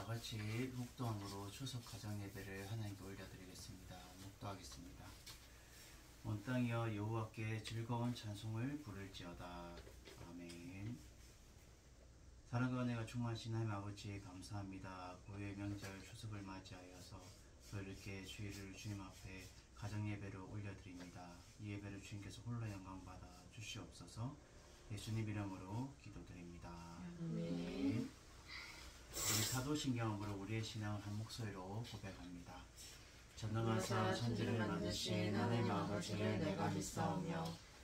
같이 묵도함으로 추석 가정 예배를 하나님께 올려드리겠습니다. 묵도하겠습니다. 온 땅이여 여호와께 즐거운 찬송을 부를지어다. 아멘. 사랑과 은혜가 충만하신 하나님 아버지 감사합니다. 고유의 명절 추석을 맞이하여서 또 이렇게 주일을 주님 앞에 가정 예배를 올려드립니다. 이 예배를 주님께서 홀로 영광받아 주시옵소서. 예수님 이름으로 기도드립니다. 아멘. 우리 사도신경으로 우리의 신앙을 한 목소리로 고백합니다. 전능하사 천지를 만드신 하나님 아버지를 내가 믿사오며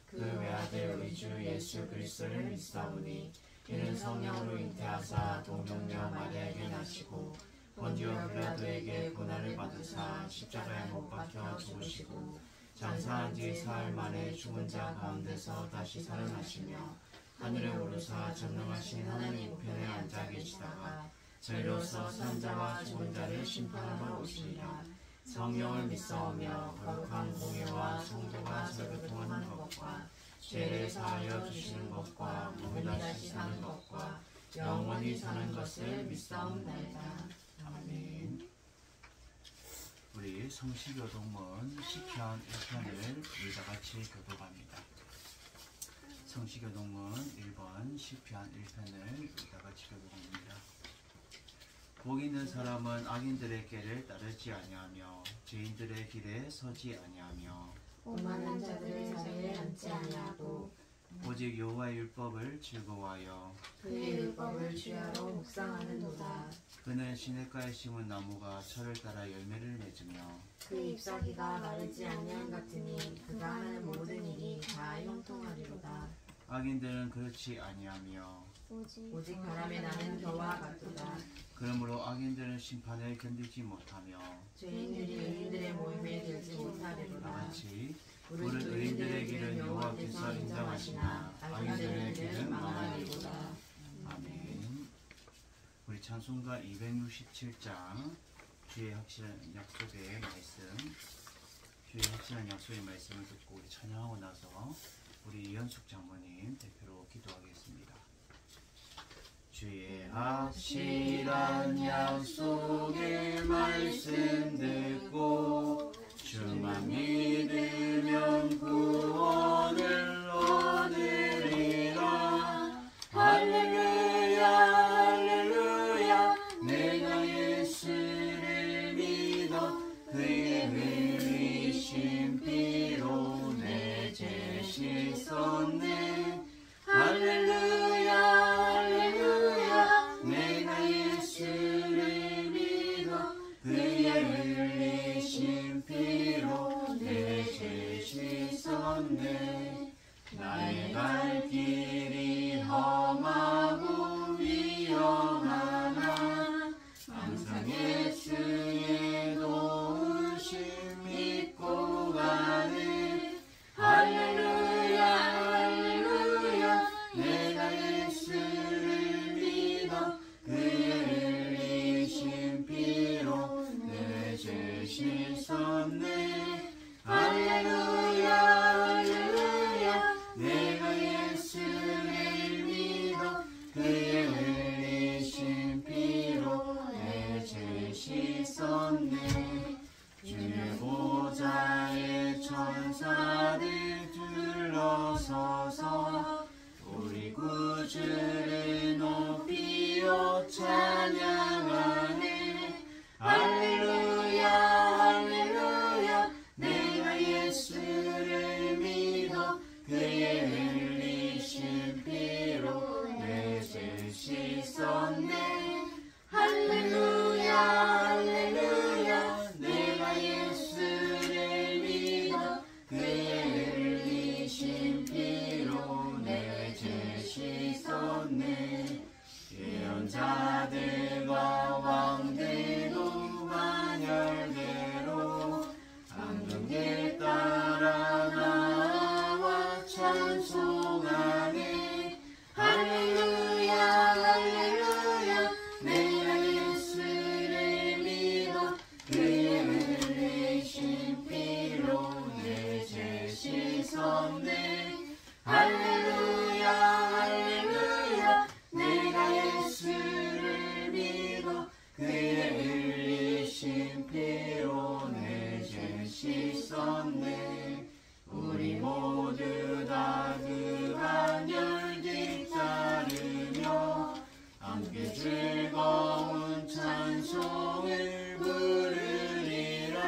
그 외아들 우리 주 예수 그리스도를 믿사오니 이는 성령으로 잉태하사 동정녀 마리아에게 나시고 본디오 빌라도에게 고난을 받으사 십자가에 못 박혀 죽으시고 장사한 뒤 사흘 만에 죽은 자 가운데서 다시 살아나시며 하늘에 오르사 전능하신 하나님 우편에 앉아 계시다가 저희로서 산 자와 죽은 자를 심판하러 오시리라. 성령을 믿사오며 거룩한 공예와 성도가 설교통하는 것과 죄를 사하여 주시는 것과 몸이 다시 사는 것과 영원히 사는 것을 믿사옵나이다. 아멘. 우리 성시교동문 시편 1편을 우리 다같이 교독합니다. 성시교동문 1번 시편 1편을 우리 다같이 교독합니다. 복 있는 사람은 악인들의 길을 따르지 아니하며 죄인들의 길에 서지 아니하며 오만한 자들의 자리에 앉지 아니하고 오직 여호와의 율법을 즐거워하여 그의 율법을 주야로 묵상하는도다. 그는 시냇가에 심은 나무가 철을 따라 열매를 맺으며 그 잎사귀가 마르지 아니한 같으니 그가 하는 모든 일이 다 형통하리로다. 악인들은 그렇지 아니하며 오직 바람에 나는 겨와 같도다. 그러므로 악인들은 심판을 견디지 못하며 죄인들이 의인들의 모임에 들지 못하리로다. 다같이 우리 의인들의 길은 여호와께서 인정하시나 악인들의 길은 망하리로다. 아멘. 우리 찬송가 267장 주의 확실한 약속의 말씀, 주의 확실한 약속의 말씀을 듣고 우리 찬양하고 나서 우리 이현숙 장모님 대표로 기도하겠습니다. 주의 확실한 약속의 말씀 듣고 주만 믿으면 구원을 얻으리라. 할렐루야 할렐루야 내가 예수를 믿어 그의 흘리신 피로 내 죄 씻었네. 할렐루야 할렐루야 내가 예수를 믿어 그의 흘리신 피로 내 죄 씻었네. 나의 갈 길이 험하고 위험하나 항상 예수의 도우심 믿고 가네. 할렐루야 할렐루야 내가 예수를 믿어 그의 흘리신 피로 내 죄 씻었네. 할렐루야 할렐루야 내가 예수를 믿어 그의 흘리신 피로 내 죄 씻었네. 주의 보좌에 천사들 둘러서서 우리 구주를 높이어 찬양하네. 할렐루야 할렐루야 내가 예수를 믿어 그의 흘리신 피로 내 죄 씻었네. 할렐루야 할렐루야 내가 예수를 믿어 그의 흘리신 피로 내 죄 씻었네. 예언자들과 왕들도 반열대로 앙금길 따라 나와 찬송하네. 할렐루야 할렐루야 내가 예수를 믿어 그의 흘리신 피로 내 죄 씻었네. 할렐루야 할렐루야 내가 예수를 믿어 주께 즐거운 찬송을 부르리라.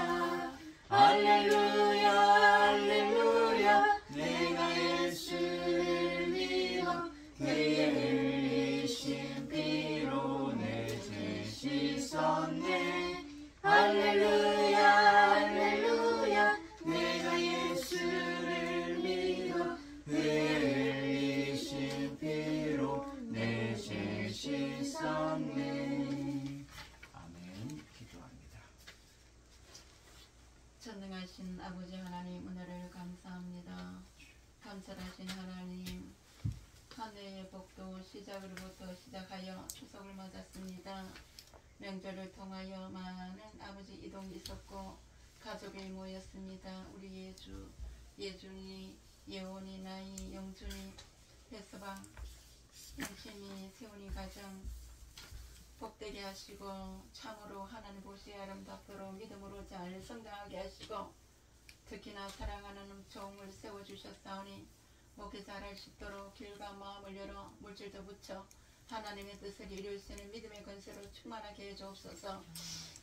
할렐루야 할렐루야 내가 예수를 믿어 그의 흘리신 피로 내 죄 씻었네. 할렐루야 할렐루야 내가 예수를 믿어 그의 흘리신 피로 내 죄 씻었네. 아멘. 기도합니다. 전능하신 아버지 하나님, 은혜를 감사합니다. 감사하신 하나님, 한 해의 복도 시작으로부터 시작하여 추석을 맞았습니다. 명절을 통하여 많은 아버지 이동이 있었고 가족이 모였습니다. 우리 예준이, 예원이, 나이, 영준이, 배서방, 영심이, 세훈이 가정 복되게 하시고 참으로 하나님 보시기에 아름답도록 믿음으로 잘 성장하게 하시고 특히나 사랑하는 종을 세워주셨사오니 목이 자랄 수 있도록 길과 마음을 열어 물질도 붙여 하나님의 뜻을 이룰 수 있는 믿음의 건세로 충만하게 해주옵소서.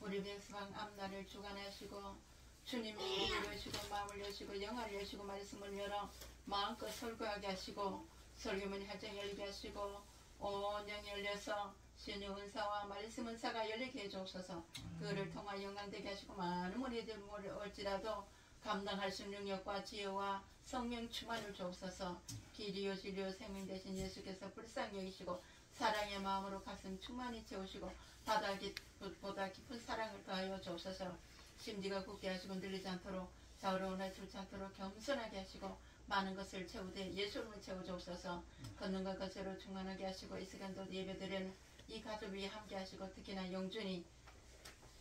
우리 백서방 앞날을 주관하시고 주님이 입을 여시고 마음을 여시고 영화를 여시고 말씀을 열어 마음껏 설교하게 하시고 설교문이 활짝 열리게 하시고 온 영이 열려서 신의 은사와 말씀 은사가 열리게 해주옵소서. 그를 통하여 영광되게 하시고 많은 무리들을 올지라도 감당할 수 있는 능력과 지혜와 성령 충만을 주옵소서. 길이요 진리요 생명 되신 예수께서 불쌍히 여기시고 사랑의 마음으로 가슴 충만히 채우시고 바다보다 깊은 사랑을 더하여 주옵소서. 심지가 굳게 하시고 늘리지 않도록 좌우로나 줄지 않도록 겸손하게 하시고 많은 것을 채우되 예수님을 채워주옵소서. 걷는 것으로 충만하게 하시고 이 시간도 예배드리는 이 가족이 함께 하시고 특히나 영준이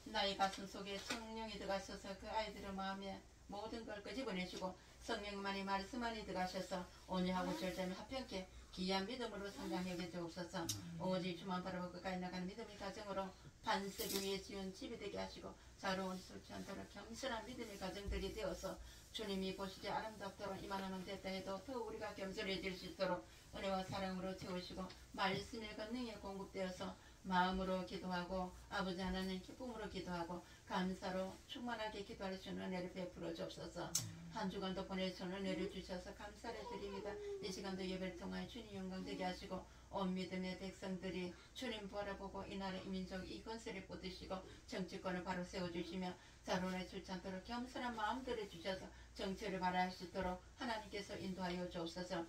나의 가슴 속에 성령이 들어가셔서 그 아이들의 마음에 모든 걸 끄집어내시고 성령만이 말씀만이 들어가셔서 온유하고 절제하며 합평케 귀한 믿음으로 성장하게 되옵소서. 오직 주만 바라보고 가까이 나가는 믿음의 가정으로 반석 위에 지은 집이 되게 하시고 자로운 sul지 않도록 겸손한 믿음의 가정들이 되어서 주님이 보시기에 아름답도록 이만하면 됐다 해도 더 우리가 겸손해질 수 있도록 은혜와 사랑으로 채우시고 말씀의 권능에 공급되어서 마음으로 기도하고 아버지 하나님 기쁨으로 기도하고 감사로 충만하게 기도할 수 있는 은혜를 베풀어 주옵소서. 한 주간도 보내주는 은혜를 주셔서 감사를 드립니다. 이 시간도 예배를 통하여 주님 영광되게 하시고 온 믿음의 백성들이 주님 바라보고 이 나라 이 민족 이 건설을 뻗으시고 정치권을 바로 세워주시며 자론에 줄지 않도록 겸손한 마음들을 주셔서 정치를 바라할 수 있도록 하나님께서 인도하여 주옵소서.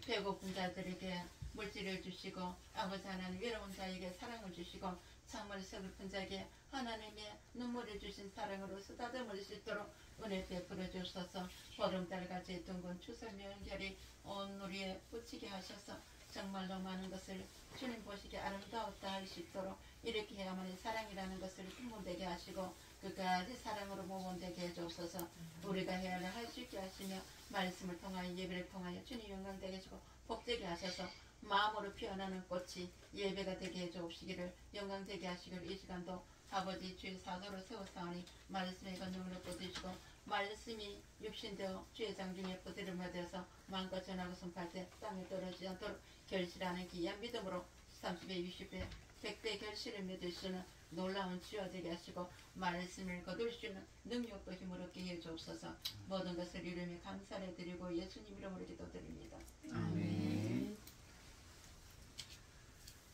배고픈 자들에게 물질을 주시고 아버지 하나님 외로운 자에게 사랑을 주시고 참을 슬픈 자에게 하나님의 눈물을 주신 사랑으로 쓰다듬을 수 있도록 은혜 베풀어 주셔서 보름달같이 둥근 추석 명절이 온 우리에 붙이게 하셔서 정말로 많은 것을 주님 보시기에 아름다웠다 할 수 있도록 이렇게 해야만 사랑이라는 것을 품문되게 하시고 끝까지 사랑으로 모범되게 해주옵소서. 우리가 해야 할 수 있게 하시며 말씀을 통하여 예배를 통하여 주님 영광되게 하시고 복되게 하셔서 마음으로 피어나는 꽃이 예배가 되게 해주옵시기를 영광되게 하시기를 이 시간도 아버지 주의 사도로 세웠사오니 말씀의 권능으로 뻗으시고 말씀이 육신되어 주의 장중에 뻗으를 받아서 마음껏 전하고 선포할 때 땅에 떨어지지 않도록 결실하는 귀한 믿음으로 30배, 60배, 100배 결실을 맺을 수 있는 놀라운 치유가 되게 하시고 말씀을 거둘 수 있는 능력도 힘을 얻게 해주옵소서. 모든 것을 이루며 감사를 드리고 예수님 이름으로 기도드립니다. 아멘.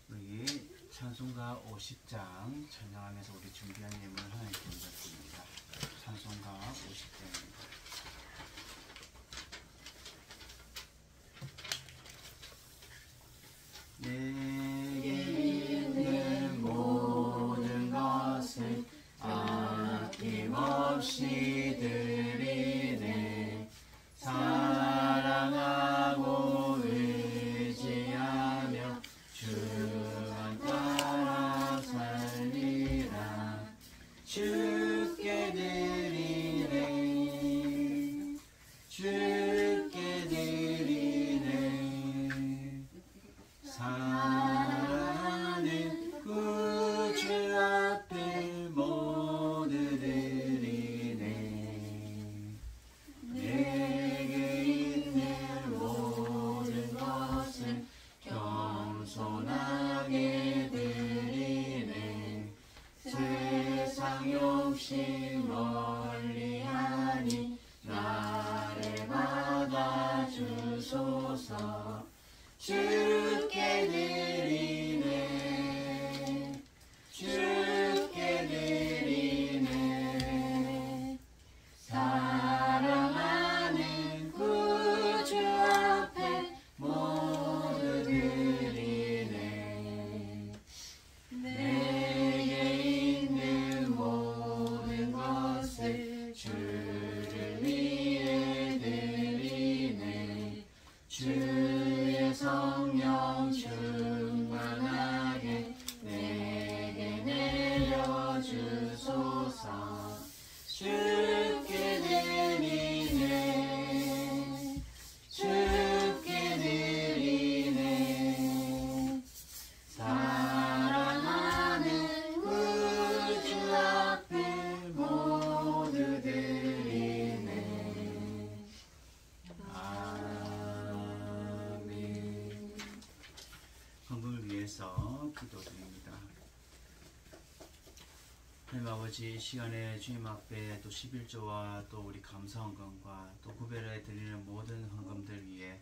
우리 찬송가 50장 찬양하면서 우리 준비한 예물 하나님께 드립니다. 찬송가 50장입니다. 내게 있는 모든 것을 아낌없이 드리네. 사랑하고 의지하며 주만 따라 살리라. 주께 드리네. 주께 드리네. 하나님 아버지, 이 시간에 주님 앞에 또 11조와 또 우리 감사 헌금과 또 구별해 드리는 모든 헌금들 위해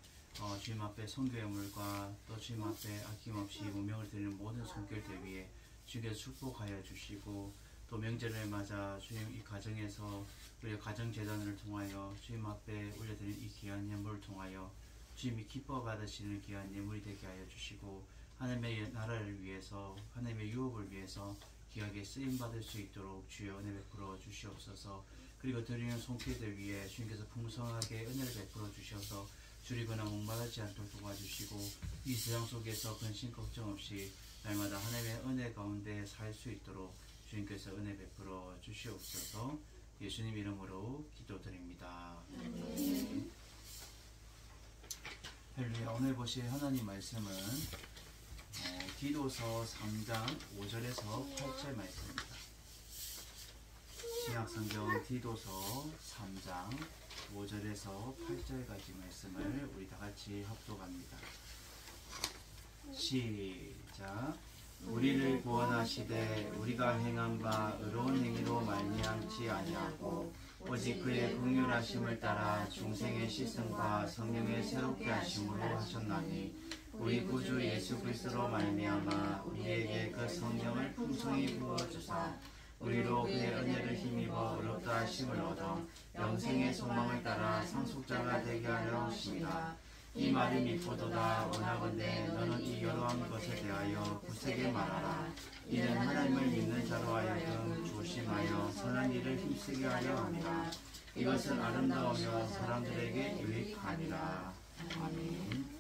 주님 앞에 선교예물과 또 주님 앞에 아낌없이 운명을 드리는 모든 손길들 위해 주님께서 축복하여 주시고, 또 명절을 맞아 주님 이 가정에서 우리 가정재단을 통하여 주님 앞에 올려드리는 이 귀한 예물을 통하여 주님이 기뻐 받으시는 귀한 예물이 되게 하여 주시고, 하나님의 나라를 위해서, 하나님의 유업을 위해서 귀하게 쓰임받을 수 있도록 주여 은혜 베풀어 주시옵소서. 그리고 드리는 손길들 위해 주님께서 풍성하게 은혜를 베풀어 주셔서 줄이거나 목마르지 않도록 도와주시고, 이 세상 속에서 근심 걱정 없이 날마다 하나님의 은혜 가운데 살 수 있도록 주님께서 은혜 베풀어 주시옵소서. 예수님 이름으로 기도드립니다. 할렐루야. 오늘 보실 하나님 말씀은 디도서 3장 5절에서 8절 말씀입니다. 신약성경 디도서 3장 5절에서 8절까지 말씀을 우리 다같이 합독합니다. 시작. 우리를 구원하시되 우리가 행한 바 의로운 행위로 말미암지 아니하고 오직 그의 긍휼하심을 따라 중생의 씻음과 성령의 새롭게 하심으로 하셨나니, 우리 구주 예수 그리스도로 말미암아 우리에게 그 성령을 풍성히 부어주사 우리로 그의 은혜를 힘입어 의롭다 하심을 얻어 영생의 소망을 따라 상속자가 되게 하려 하십니다. 이 말이 믿고도다. 원하건대 너는 이 여러한 것에 대하여 굳세게 말하라. 이는 하나님을 믿는 자로 하여금 조심하여 선한 일을 힘쓰게 하려 합니다. 이것은 아름다우며 사람들에게 유익하니라. 아멘.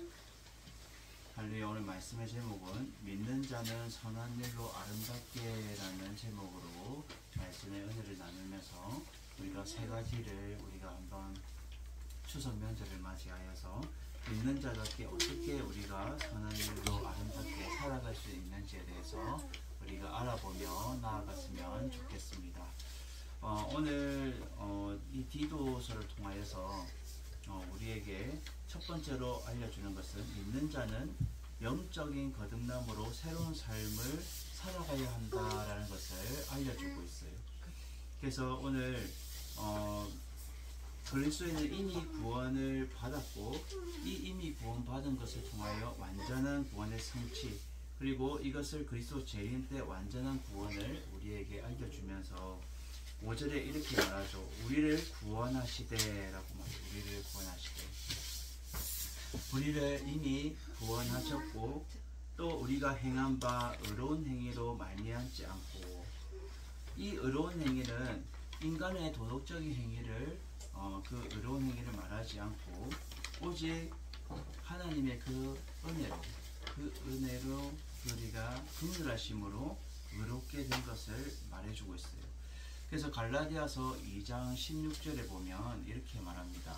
할렐루야. 오늘 말씀의 제목은 믿는 자는 선한 일로 아름답게 라는 제목으로 말씀의 은혜를 나누면서 우리가 세 가지를 우리가 한번 추석 명절을 맞이하여서 믿는 자답게 어떻게 우리가 선한 일로 아름답게 살아갈 수 있는지에 대해서 우리가 알아보며 나아갔으면 좋겠습니다. 오늘 이 디도서를 통하여서 우리에게 첫 번째로 알려주는 것은 믿는 자는 영적인 거듭남으로 새로운 삶을 살아가야 한다라는 것을 알려주고 있어요. 그래서 오늘 그리스도인은 이미 구원을 받았고, 이 이미 구원받은 것을 통하여 완전한 구원의 성취, 그리고 이것을 그리스도 재림 때 완전한 구원을 우리에게 알려주면서 5절에 이렇게 말하죠. 우리를 구원하시되라고 말해요. 우리를 구원하시되. 우리를 이미 구원하셨고, 또 우리가 행한 바 의로운 행위로 말미암지 않고, 이 의로운 행위는 인간의 도덕적인 행위를 그 의로운 행위를 말하지 않고 오직 하나님의 그 은혜로 우리가 긍휼하심으로 의롭게 된 것을 말해주고 있어요. 그래서 갈라디아서 2장 16절에 보면 이렇게 말합니다.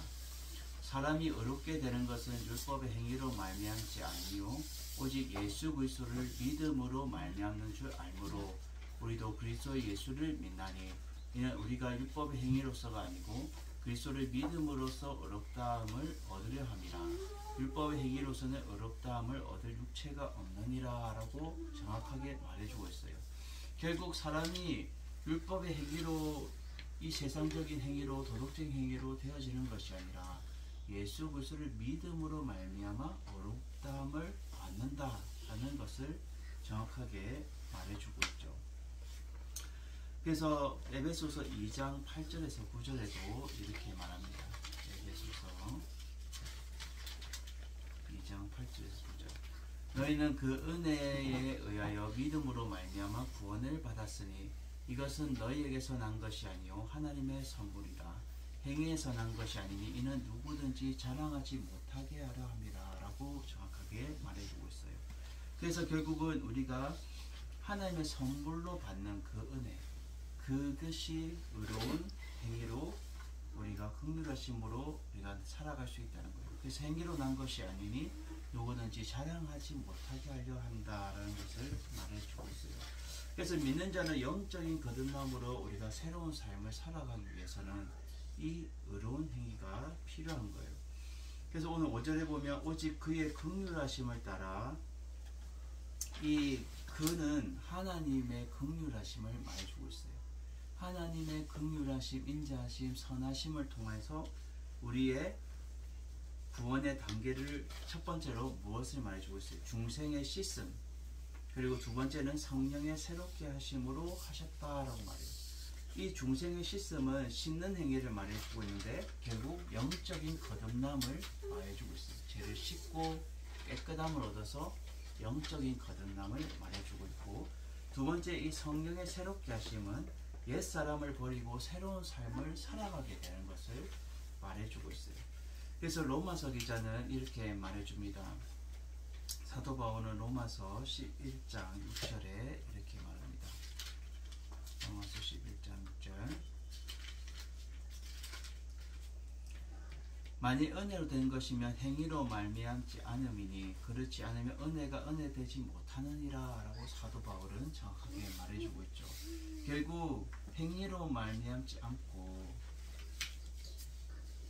사람이 의롭게 되는 것은 율법의 행위로 말미암지 아니요 오직 예수 그리스도를 믿음으로 말미암는 줄 알므로 우리도 그리스도 예수를 믿나니, 이는 우리가 율법의 행위로서가 아니고 그리스도를 믿음으로써 의롭다함을 얻으려 함이라. 율법의 행위로서는 의롭다함을 얻을 육체가 없느니라 라고 정확하게 말해주고 있어요. 결국 사람이 율법의 행위로, 이 세상적인 행위로, 도덕적인 행위로 되어지는 것이 아니라 예수 그리스도를 믿음으로 말미암아 의롭다함을 받는다라는 것을 정확하게 말해주고 있죠. 그래서 에베소서 2장 8절에서 9절에도 이렇게 말합니다. 에베소서 2장 8절에서 9절. 너희는 그 은혜에 의하여 믿음으로 말미암아 구원을 받았으니 이것은 너희에게서 난 것이 아니요 하나님의 선물이라. 행위에서 난 것이 아니니 이는 누구든지 자랑하지 못하게 하려 함이라 라고 정확하게 말해주고 있어요. 그래서 결국은 우리가 하나님의 선물로 받는 그 은혜, 그것이 의로운 행위로 우리가 긍휼하심으로 우리가 살아갈 수 있다는 거예요. 그래서 행위로 난 것이 아니니 누구든지 자랑하지 못하게 하려 한다라는 것을 말해주고 있어요. 그래서 믿는 자는 영적인 거듭남으로 우리가 새로운 삶을 살아가기 위해서는 이 의로운 행위가 필요한 거예요. 그래서 오늘 5절에 보면 오직 그의 긍휼하심을 따라, 이 그는 하나님의 긍휼하심을 말해주고 있어요. 하나님의 긍휼하심, 인자하심, 선하심을 통해서 우리의 구원의 단계를 첫 번째로 무엇을 말해주고 있어요? 중생의 씻음. 그리고 두 번째는 성령의 새롭게 하심으로 하셨다라고 말해요. 이 중생의 씻음은 씻는 행위를 말해주고 있는데 결국 영적인 거듭남을 말해주고 있어요. 죄를 씻고 깨끗함을 얻어서 영적인 거듭남을 말해주고 있고, 두 번째 이 성령의 새롭게 하심은 옛사람을 버리고 새로운 삶을 살아가게 되는 것을 말해주고 있어요. 그래서 로마서 기자는 이렇게 말해줍니다. 사도 바울은 로마서 11장 6절에 이렇게 말합니다. 로마서 11장 6절. 만일 은혜로 된 것이면 행위로 말미암지 않음이니 그렇지 않으면 은혜가 은혜되지 못하느니라 라고 사도 바울은 정확하게 말해주고 있죠. 결국 행위로 말미암지 않고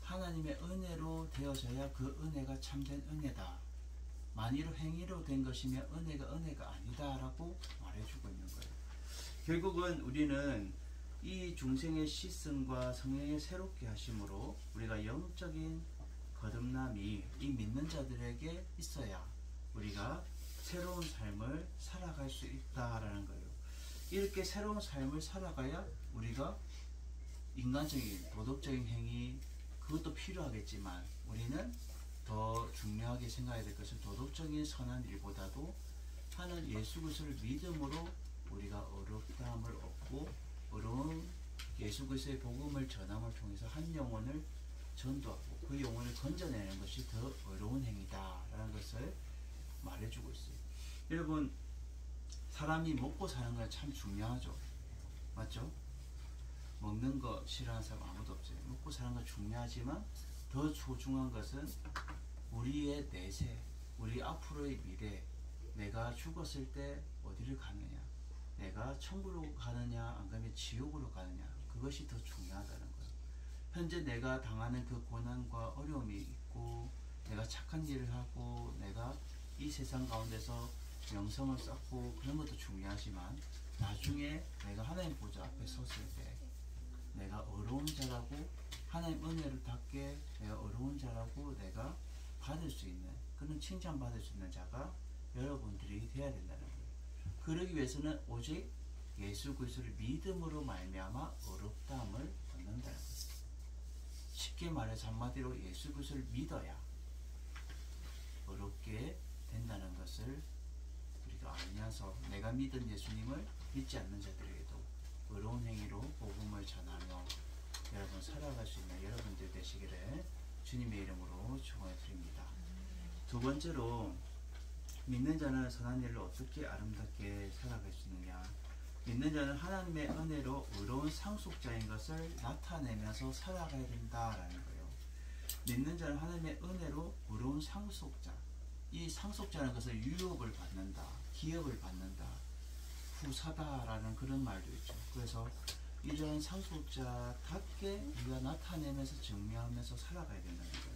하나님의 은혜로 되어져야 그 은혜가 참된 은혜다. 만일 행위로 된 것이면 은혜가 아니다 라고 말해주고 있는 거예요. 결국은 우리는 이 중생의 씻음과 성령의 새롭게 하심으로 우리가 영적인 거듭남이 이 믿는 자들에게 있어야 우리가 새로운 삶을 살아갈 수 있다라는 거예요. 이렇게 새로운 삶을 살아가야 우리가 인간적인 도덕적인 행위 그것도 필요하겠지만 우리는 더 중요하게 생각해야 될 것은 도덕적인 선한 일보다도 하는 예수 그리스도를 믿음으로 우리가 어렵다함을 얻고 어려운 예수 그리스도의 복음을 전함을 통해서 한 영혼을 전도하고 그 영혼을 건져내는 것이 더 어려운 행위다라는 것을 말해주고 있어요. 여러분, 사람이 먹고 사는 건 참 중요하죠. 맞죠? 먹는 거 싫어하는 사람 아무도 없어요. 먹고 사는 건 중요하지만 더 소중한 것은 우리의 내세, 우리 앞으로의 미래, 내가 죽었을 때 어디를 가느냐, 내가 천국으로 가느냐 안 가면 지옥으로 가느냐, 그것이 더 중요하다는 거예요. 현재 내가 당하는 그 고난과 어려움이 있고 내가 착한 일을 하고 내가 이 세상 가운데서 명성을 쌓고 그런 것도 중요하지만 나중에 내가 하나님 보좌 앞에 섰을 때 내가 어려운 자라고 하나님 은혜를 닫게 내가 어려운 자라고 내가 받을 수 있는 그런 칭찬받을 수 있는 자가 여러분들이 되어야 된다는 거예요. 그러기 위해서는 오직 예수 그리스도를 믿음으로 말미암아 어렵다함을 얻는다는 거예요. 쉽게 말해서 한마디로 예수 그리스도를 믿어야 어렵게 된다는 것을 우리가 알면서 내가 믿은 예수님을 믿지 않는 자들에게도 어려운 행위로 복음을 전하며 여러분 살아갈 수 있는 여러분들 되시기를 주님의 이름으로 축원해 드립니다. 두 번째로 믿는 자는 선한 일을 어떻게 아름답게 살아갈 수 있느냐. 믿는 자는 하나님의 은혜로 의로운 상속자인 것을 나타내면서 살아가야 된다라는 거예요. 믿는 자는 하나님의 은혜로 의로운 상속자. 이 상속자라는 것을 유업을 받는다, 기업을 받는다, 후사다라는 그런 말도 있죠. 그래서 이런 상속자답게 우리가 나타내면서 증명하면서 살아가야 된다는 거예요.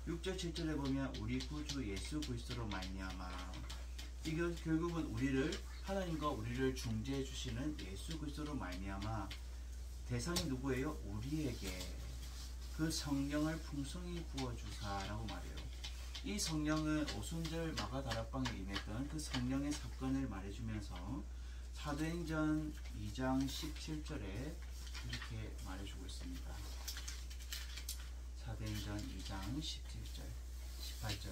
6절 7절에 보면 우리 구주 예수 그리스도로 말미암아, 이거 결국은 우리를 하나님과 우리를 중재해 주시는 예수 그리스도로 말미암아, 대상이 누구예요? 우리에게 그 성령을 풍성히 부어주사라고 말해요. 이 성령은 오순절 마가다락방에 임했던 그 성령의 사건을 말해주면서 사도행전 2장 17절에 이렇게 말해주고 있습니다. 사도행전 2장 17절 18절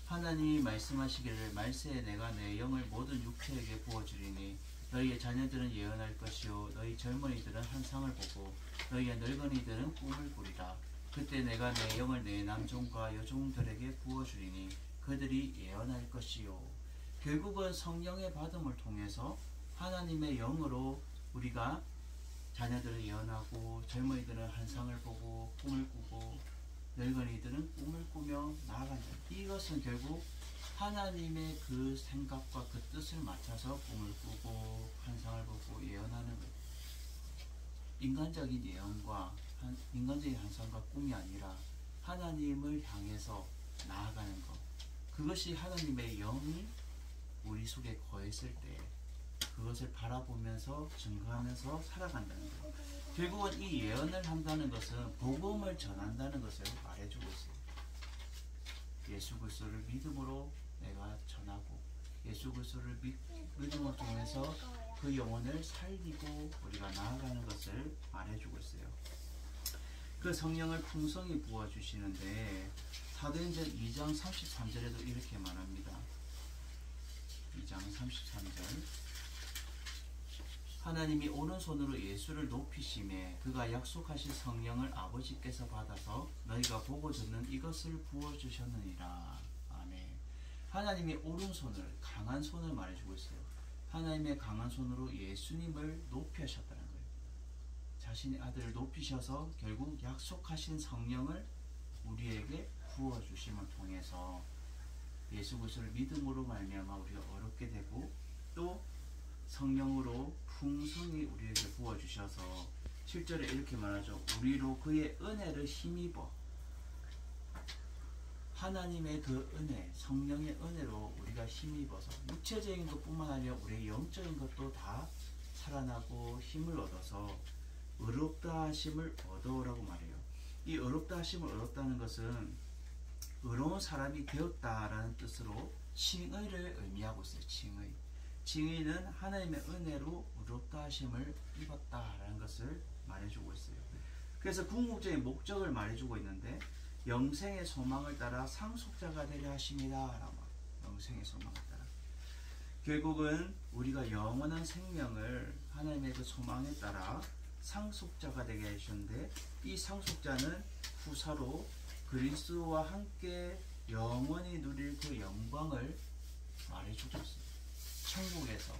하나님이 말씀하시기를 말세에 내가 내 영을 모든 육체에게 부어주리니 너희의 자녀들은 예언할 것이요 너희 젊은이들은 환상을 보고 너희의 늙은이들은 꿈을 꾸리라. 그때 내가 내 영을 내 남종과 여종들에게 부어주리니 그들이 예언할 것이요. 결국은 성령의 받음을 통해서 하나님의 영으로 우리가 자녀들은 예언하고 젊은이들은 환상을 보고 꿈을 꾸고 늙은이들은 꿈을 꾸며 나아간다. 이것은 결국 하나님의 그 생각과 그 뜻을 맞춰서 꿈을 꾸고 환상을 보고 예언하는 거예요. 인간적인 예언과 인간적인 환상과 꿈이 아니라 하나님을 향해서 나아가는 것. 그것이 하나님의 영이 우리 속에 거했을 때 그것을 바라보면서 증거하면서 살아간다는 거예요. 결국은 이 예언을 한다는 것은 복음을 전한다는 것을 말해주고 있어요. 예수 그리스도를 믿음으로 내가 전하고 예수 그리스도를 믿음을 통해서 그 영혼을 살리고 우리가 나아가는 것을 말해주고 있어요. 그 성령을 풍성히 부어주시는데 사도행전 2장 33절에도 이렇게 말합니다. 2장 33절 하나님이 오른손으로 예수를 높이심에 그가 약속하신 성령을 아버지께서 받아서 너희가 보고 듣는 이것을 부어주셨느니라. 아멘. 하나님이 오른손을 강한 손을 말해주고 있어요. 하나님의 강한 손으로 예수님을 높이셨다는 거예요. 자신의 아들을 높이셔서 결국 약속하신 성령을 우리에게 부어주심을 통해서 예수 그리스도를 믿음으로 말미암아 우리가 어렵게 되고 또 성령으로 풍성히 우리에게 부어주셔서 7절에 이렇게 말하죠. 우리로 그의 은혜를 힘입어 하나님의 그 은혜, 성령의 은혜로 우리가 힘입어서 육체적인 것뿐만 아니라 우리의 영적인 것도 다 살아나고 힘을 얻어서 의롭다 하심을 얻어오라고 말해요. 이 의롭다 하심을 얻었다는 것은 의로운 사람이 되었다라는 뜻으로 칭의를 의미하고 있어요. 칭의. 칭의는 하나님의 은혜로 의롭다 하심을 입었다라는 것을 말해주고 있어요. 그래서 궁극적인 목적을 말해주고 있는데 영생의 소망을 따라 상속자가 되려 하심이다. 영생의 소망을 따라. 결국은 우리가 영원한 생명을 하나님의 그 소망에 따라 상속자가 되게 하셨는데 이 상속자는 후사로 그리스도와 함께 영원히 누릴 그 영광을 말해주고 있어요. 천국에서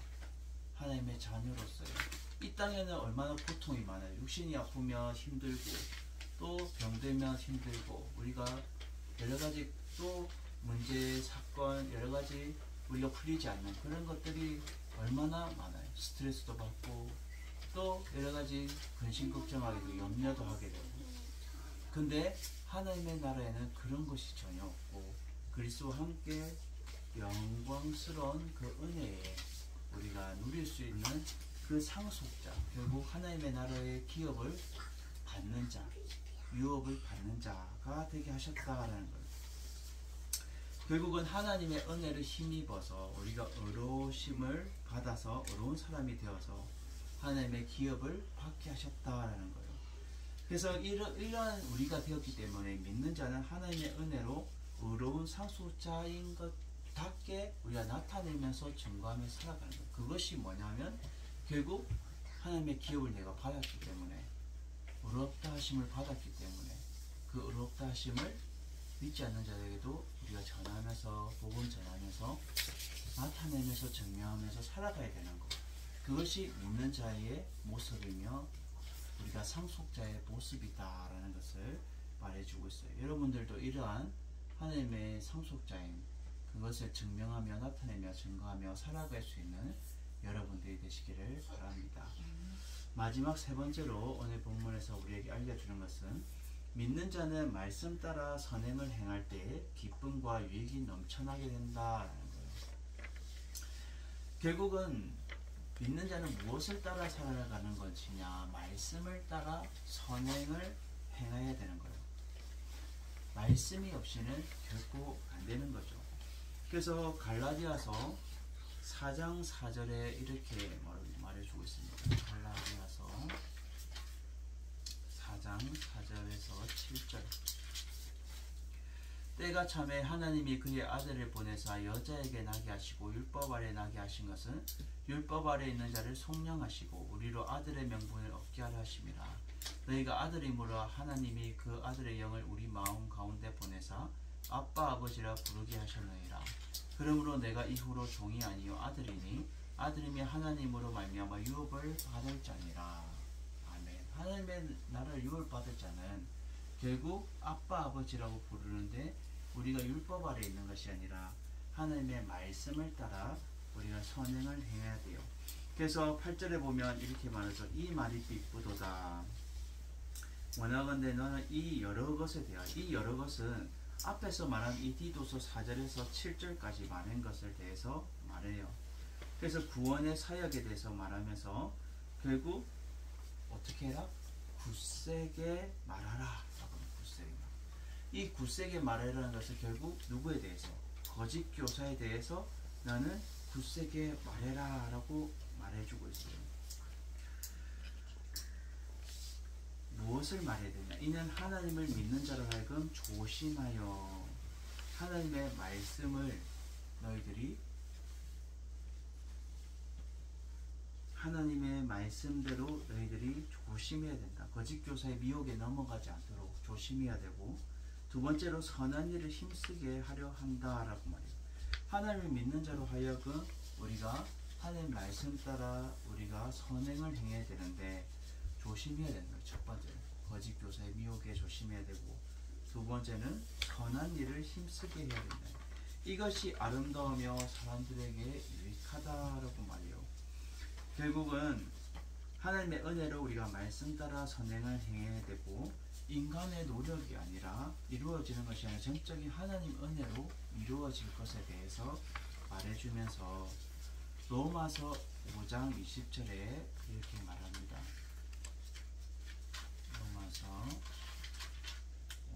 하나님의 자녀로서요. 이 땅에는 얼마나 고통이 많아요. 육신이 아프면 힘들고 또 병들면 힘들고 우리가 여러가지 또 문제, 사건 여러가지 우리가 풀리지 않는 그런 것들이 얼마나 많아요. 스트레스도 받고 또 여러가지 근심 걱정하게 되고 염려도 하게 되고 근데 하나님의 나라에는 그런 것이 전혀 없고 그리스도와 함께 영광스러운 그 은혜에 우리가 누릴 수 있는 그 상속자 결국 하나님의 나라의 기업을 받는 자 유업을 받는 자가 되게 하셨다라는 거예요. 결국은 하나님의 은혜를 힘입어서 우리가 의로우심을 받아서 의로운 사람이 되어서 하나님의 기업을 받게 하셨다라는 거예요. 그래서 이러한 우리가 되었기 때문에 믿는 자는 하나님의 은혜로 의로운 상속자인 것답게 우리가 나타내면서 증거하며 살아가는 거예요. 그것이 뭐냐면 결국 하나님의 기업을 내가 받았기 때문에 의롭다 하심을 받았기 때문에 그 의롭다 하심을 믿지 않는 자에게도 우리가 전하면서 복음 전하면서 나타내면서 증명하면서 살아가야 되는 것. 그것이 믿는 자의 모습이며 우리가 상속자의 모습이다라는 것을 말해주고 있어요. 여러분들도 이러한 하나님의 상속자인 그것을 증명하며 나타내며 증거하며 살아갈 수 있는 여러분들이 되시기를 바랍니다. 마지막 세 번째로 오늘 본문에서 우리에게 알려주는 것은 믿는 자는 말씀 따라 선행을 행할 때 기쁨과 유익이 넘쳐나게 된다라는 거예요. 결국은 믿는 자는 무엇을 따라 살아가는 것이냐 말씀을 따라 선행을 행해야 되는 거예요. 말씀이 없이는 결코 안 되는 거죠. 그래서 갈라디아서 4장 4절에 이렇게 말해주고 있습니다. 갈라디아서 4장 4절에서 7절 때가 참에 하나님이 그의 아들을 보내사 여자에게 나게 하시고 율법 아래 나게 하신 것은 율법 아래 있는 자를 속량하시고 우리로 아들의 명분을 얻게 하려 하심이라. 너희가 아들이므로 하나님이 그 아들의 영을 우리 마음 가운데 보내사 아빠 아버지라 부르게 하셨느니라. 그러므로 내가 이후로 종이 아니요 아들이니 아들이면 하나님으로 말미암아 유업을 받을 자니라. 아멘. 하나님의 나라를 유업을 받을 자는 결국 아빠 아버지라고 부르는데 우리가 율법 아래 있는 것이 아니라 하나님의 말씀을 따라 우리가 선행을 해야 돼요. 그래서 8절에 보면 이렇게 말하죠. 이 말이 삐쁘도다. 원하건대 너는 이 여러 것에 대하여 이 여러 것은 앞에서 말한 이 디도서 4절에서 7절까지 말한 것을 대해서 말해요. 그래서 구원의 사역에 대해서 말하면서 결국 어떻게 해라? 굳세게 말하라. 굳세게 말. 이 굳세게 말하라는 것은 결국 누구에 대해서? 거짓 교사에 대해서 나는 굳세게 말해라 라고 말해주고 있어요. 무엇을 말해야 되냐? 이는 하나님을 믿는 자로 하여금 조심하여 하나님의 말씀을 너희들이 하나님의 말씀대로 너희들이 조심해야 된다. 거짓 교사의 미혹에 넘어가지 않도록 조심해야 되고, 두 번째로 선한 일을 힘쓰게 하려 한다라고 말해요. 하나님을 믿는 자로 하여금 우리가 하나님 말씀 따라 우리가 선행을 행해야 되는데 조심해야 된다. 첫 번째는 거짓 교사의 미혹에 조심해야 되고, 두 번째는 선한 일을 힘쓰게 해야 된다. 이것이 아름다우며 사람들에게 유익하다라고 말해요. 결국은 하나님의 은혜로 우리가 말씀 따라 선행을 행해야 되고, 인간의 노력이 아니라 이루어지는 것이 아니라 전적인 하나님 은혜로 이루어질 것에 대해서 말해주면서 로마서 5장 20절에 이렇게 말합니다. 로마서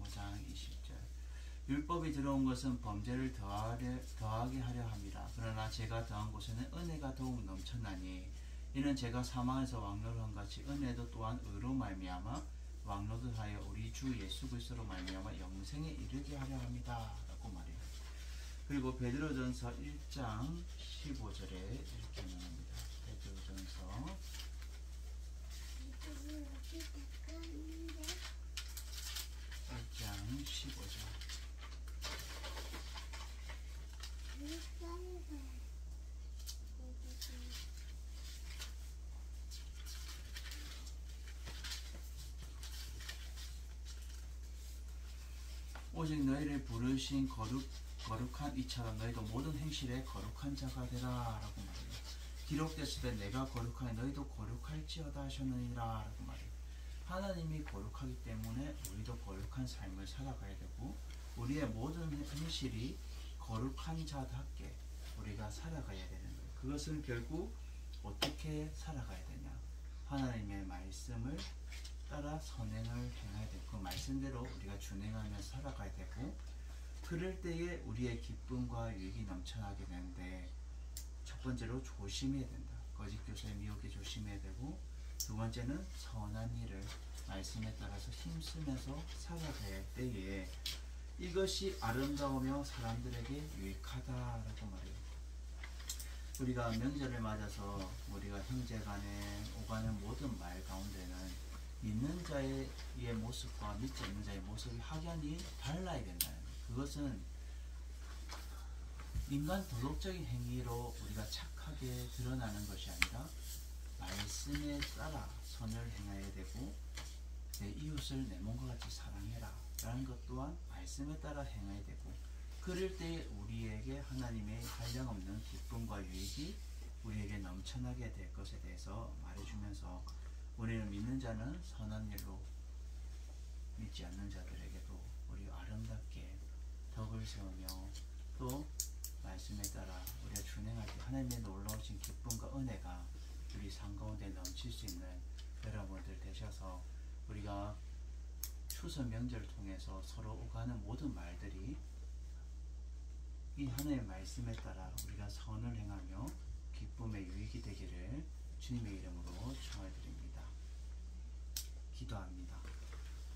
5장 20절. 율법이 들어온 것은 범죄를 더하게 하려 함이라. 그러나 제가 더한 곳에는 은혜가 더욱 넘쳐나니 이는 제가 사망에서 왕노릇한 같이 은혜도 또한 의로 말미암아 왕노릇하여 우리 주 예수 그리스도로 말미암아 영생에 이르게 하려 합니다 라고 말해요. 그리고 베드로전서 1장 15절에 이렇게 말합니다. 베드로전서 1장 15절. 오직 너희를 부르신 거룩한 이처럼 너희도 모든 행실에 거룩한 자가 되라 라고 말해요. 기록됐을 때 내가 거룩하니 너희도 거룩할지어다 하셨느니라 라고 말해요. 하나님이 거룩하기 때문에 우리도 거룩한 삶을 살아가야 되고, 우리의 모든 행실이 거룩한 자답게 우리가 살아가야 되는 거예요. 그것은 결국 어떻게 살아가야 되냐? 하나님의 말씀을 따라 선행을 행해야 되고, 그 말씀대로 우리가 준행하며 살아가야 되고, 그럴 때에 우리의 기쁨과 유익이 넘쳐나게 되는데, 첫 번째로 조심해야 된다. 거짓 교사의 미혹에 조심해야 되고, 두 번째는 선한 일을 말씀에 따라서 힘쓰면서 살아가야 할 때에 이것이 아름다우며 사람들에게 유익하다라고 말해요. 우리가 명절을 맞아서 우리가 형제간에 오가는 모든 말 가운데는 믿는 자의 모습과 믿지 않는 자의 모습이 확연히 달라야 된다는 거예요. 그것은 인간 도덕적인 행위로 우리가 착하게 드러나는 것이 아니라 말씀에 따라 선을 행해야 되고, 내 이웃을 내 몸과 같이 사랑해라 라는 것 또한 말씀에 따라 행해야 되고, 그럴 때 우리에게 하나님의 한량없는 기쁨과 유익이 우리에게 넘쳐나게 될 것에 대해서 말해주면서, 우리는 믿는 자는 선한 일로 믿지 않는 자들에게도 우리 아름답게 덕을 세우며, 또 말씀에 따라 우리가 준행할 때 하나님의 놀라우신 기쁨과 은혜가 우리 삶 가운데 넘칠 수 있는 여러분들 되셔서, 우리가 추석 명절을 통해서 서로 오가는 모든 말들이 이 하나님의 말씀에 따라 우리가 선을 행하며 기쁨의 유익이 되기를 주님의 이름으로 청하드립니다. 기도합니다.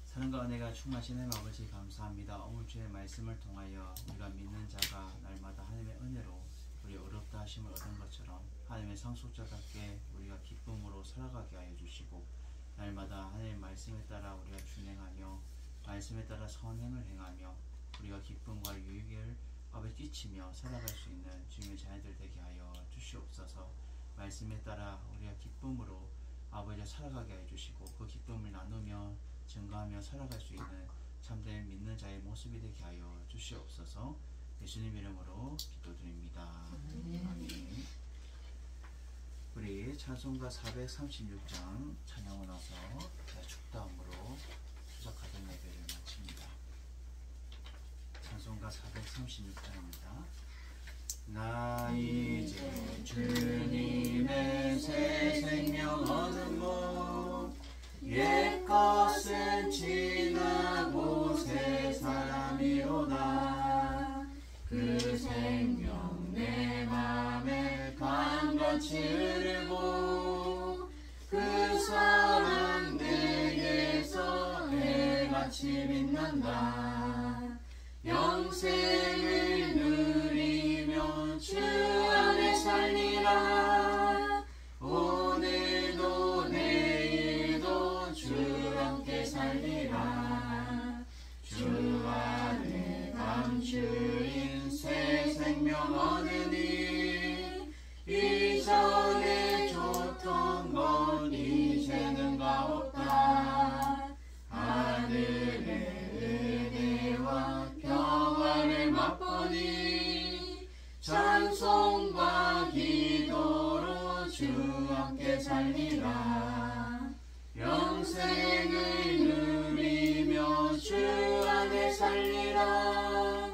사랑과 은혜가 충만하신 하나님 아버지 감사합니다. 오늘 주의 말씀을 통하여 우리가 믿는 자가 날마다 하나님의 은혜로 우리 어렵다 하심을 얻은 것처럼 하나님의 상속자답게 우리가 기쁨으로 살아가게 하여 주시고, 날마다 하나님의 말씀에 따라 우리가 준행하며 말씀에 따라 선행을 행하며 우리가 기쁨과 유익을 아버지 끼치며 살아갈 수 있는 주님의 자녀들 되게 하여 주시옵소서. 말씀에 따라 우리가 기쁨으로 아버지 살아가게 해 주시고, 그 기쁨을 나누며 증거하며 살아갈 수 있는 참된 믿는 자의 모습이 되게 하여 주시옵소서. 예수님 이름으로 기도드립니다. 아멘. 우리 찬송가 436장 찬양을 넣어서 축다음으로 추석 가정 예배를 마칩니다. 찬송가 436장입니다. 나 이제 주님의 새 생명 얻음모 옛것은 지나고 새 사람이로다. 그 생명 내 맘에 강같이 흐르고 그 사랑 내게서 해같이 빛난다. 영생을 누리며 주 안에 살리라. 오늘도 내일도 주 함께 살리라. 주 안에 감추인 새 생명 얻으니 이전에 줬던 건 이제는 가없다. 하늘의 은혜와 평화를 맛보니 찬송과 기도로 주 함께 살리라. 영생을 누리며 주 안에 살리라.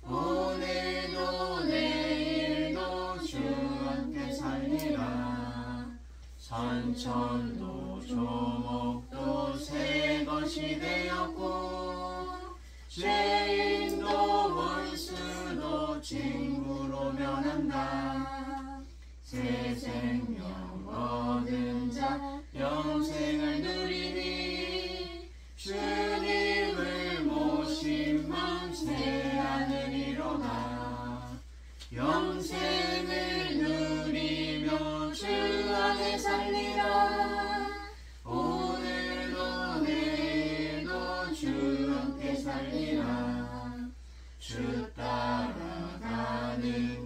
오늘도 내일도 주 함께 살리라. 산천도 조목도 새 것이 되었고 죄인도 원수도 친구로 변한다. 새 생명 얻은 자 영생을 누리니 주님을 모신 맘 새 하늘이로다. 영생을 누리며 주 안에 살리라. 오늘도 내일도 주 함께 살리라. 주 따라가는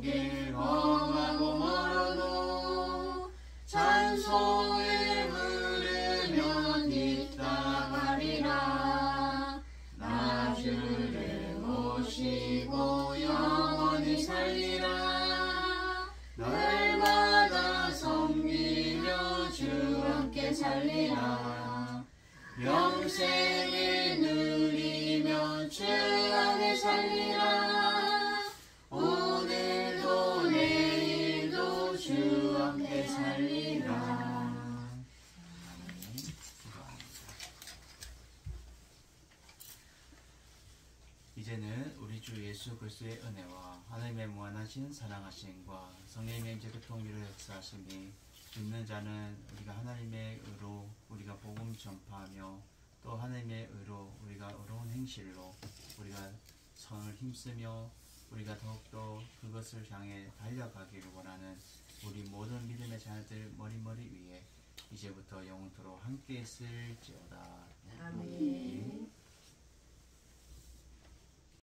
길 험하고 멀어도 찬송을 부르며 뒤따라가리라. 나 주를 모시고 영원히 살리라. 날마다 섬기며 주 함께 살리라. 영생을 누리며 주 안에 살리라. 오늘도 내일도 주 함께 살리라. 이제는 우리 주 예수 그리스도의 은혜와 하나님의 무한하신 사랑하심과 성령의 임재 교통위로 역사하심이 믿는 자는 우리가 하나님의 의로 우리가 복음 전파하며 또 하나님의 의로 우리가 의로운 행실로 우리가 선을 힘쓰며 우리가 더욱더 그것을 향해 달려가기를 원하는 우리 모든 믿음의 자녀들 머리머리 위에 이제부터 영원토록 함께 있을지어다. 아멘.